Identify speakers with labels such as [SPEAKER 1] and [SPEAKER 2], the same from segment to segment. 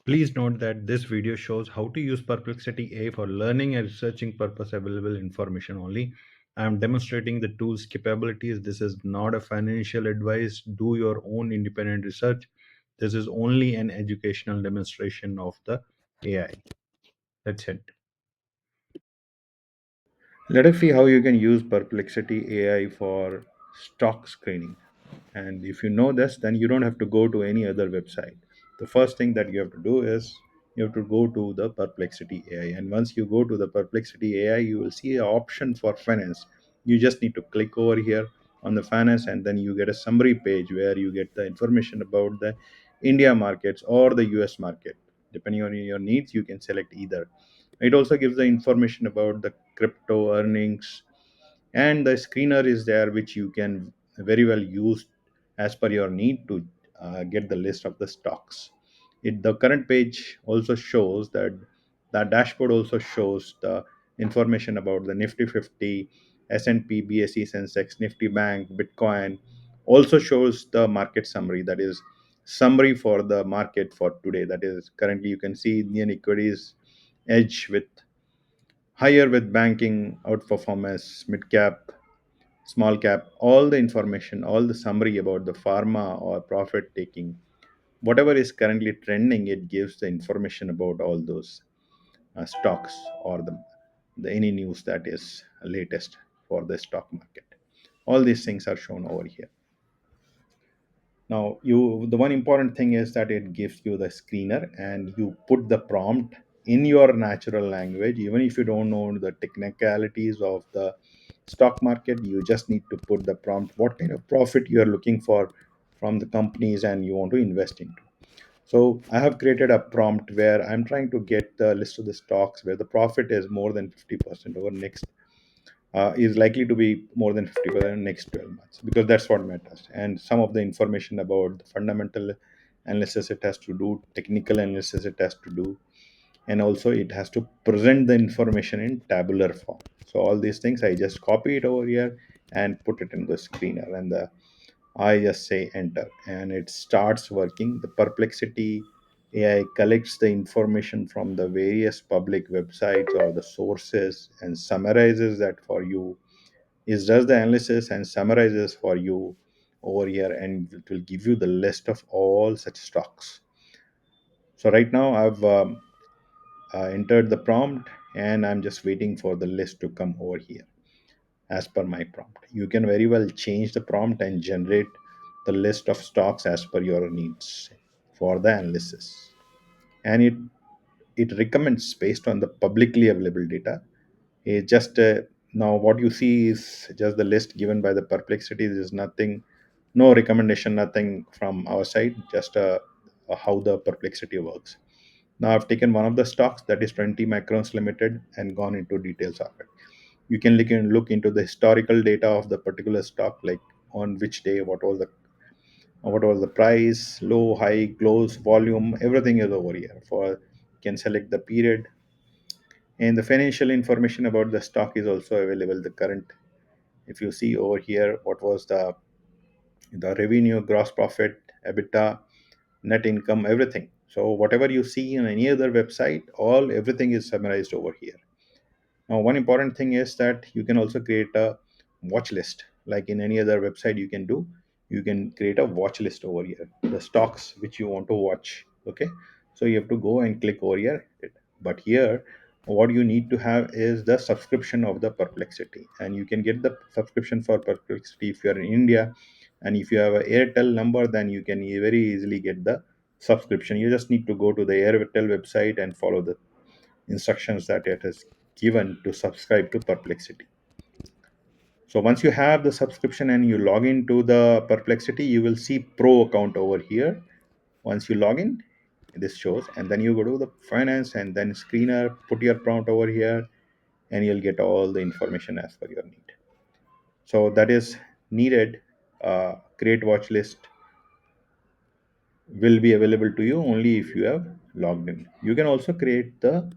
[SPEAKER 1] Please note that this video shows how to use Perplexity AI for learning and researching purpose available information only. I am demonstrating the tool's capabilities. This is not a financial advice. Do your own independent research. This is only an educational demonstration of the AI. That's it. Let us see how you can use Perplexity AI for stock screening. And if you know this, then you don't have to go to any other website. The first thing that you have to do is you have to go to the Perplexity AI. And once you go to the Perplexity AI, you will see an option for finance. You just need to click over here on the finance, and then you get a summary page where you get the information about the India markets or the US market. Depending on your needs, you can select either. It also gives the information about the crypto earnings, and the screener is there, which you can very well use as per your need to get the list of the stocks. The current page also shows that the dashboard also shows the information about the Nifty 50, S&P, BSE, Sensex, Nifty Bank, Bitcoin. Also shows the market summary, that is summary for the market for today. That is currently you can see Indian equities edge with higher with banking outperformance, mid cap, small cap, all the information, all the summary about the pharma or profit taking, whatever is currently trending, it gives the information about all those stocks or the any news that is latest for the stock market. All these things are shown over here. Now, the one important thing is that it gives you the screener, and you put the prompt in your natural language. Even if you don't know the technicalities of the stock market, you just need to put the prompt what kind of profit you are looking for from the companies and you want to invest into. So I have created a prompt where I'm trying to get the list of the stocks where the profit is more than 50% over next is likely to be more than 50% in next 12 months, because that's what matters. And some of the information about the fundamental analysis it has to do, technical analysis it has to do, and also it has to present the information in tabular form. So all these things I just copy it over here and put it in the screener, and I just say enter, and it starts working. The Perplexity AI collects the information from the various public websites or the sources and summarizes that for you. It does the analysis and summarizes for you over here, and it will give you the list of all such stocks. So right now I've entered the prompt, and I'm just waiting for the list to come over here as per my prompt. You can very well change the prompt and generate the list of stocks as per your needs for the analysis. And it recommends based on the publicly available data. It just now what you see is just the list given by the Perplexity. There is nothing, no recommendation, nothing from our side, just how the Perplexity works. Now I've taken one of the stocks, that is 20 Microns Limited, and gone into details of it. You can look into the historical data of the particular stock, like on which day, what was the price, low, high, close, volume, everything is over here. For you can select the period, and the financial information about the stock is also available. The current, if you see over here, what was the revenue, gross profit, EBITDA, net income, everything. So whatever you see on any other website, all everything is summarized over here. Now, one important thing is that you can also create a watch list, like in any other website you can do. You can create a watch list over here, the stocks which you want to watch. Okay, so you have to go and click over here. But here, what you need to have is the subscription of the Perplexity, and you can get the subscription for Perplexity if you are in India, and if you have a Airtel number, then you can very easily get the subscription. You just need to go to the Airtel website and follow the instructions that it has given to subscribe to Perplexity. So once you have the subscription and you log into the Perplexity, you will see Pro account over here. Once you log in, this shows, and then you go to the finance and then screener, put your prompt over here, and you'll get all the information as per your need. So that is needed. Create watch list will be available to you only if you have logged in. You can also create the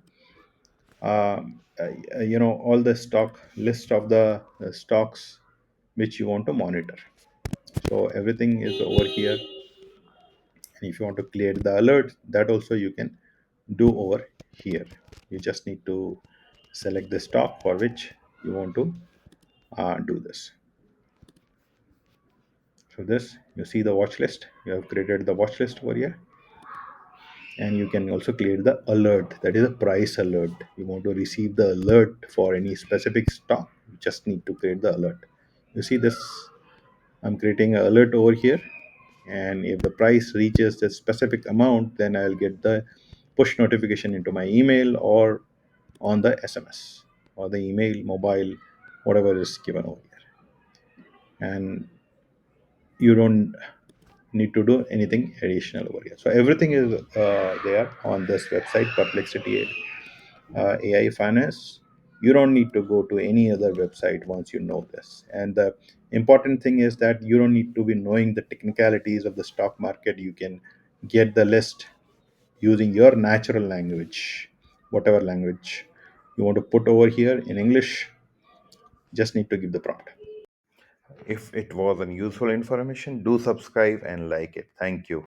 [SPEAKER 1] all the stock list of the stocks which you want to monitor. So everything is over here. And if you want to clear the alert, that also you can do over here. You just need to select the stock for which you want to do this. So this, you see the watch list, you have created the watch list over here. And you can also create the alert, that is a price alert. You want to receive the alert for any specific stock, you just need to create the alert. You see this, I'm creating an alert over here, and if the price reaches the specific amount, then I'll get the push notification into my email or on the SMS or the email, mobile, whatever is given over here. And you don't need to do anything additional over here. So everything is there on this website, Perplexity AI Finance. You don't need to go to any other website once you know this. And the important thing is that you don't need to be knowing the technicalities of the stock market. You can get the list using your natural language, whatever language you want to put over here in English. Just need to give the prompt. If it was an useful information, do subscribe and like it. Thank you.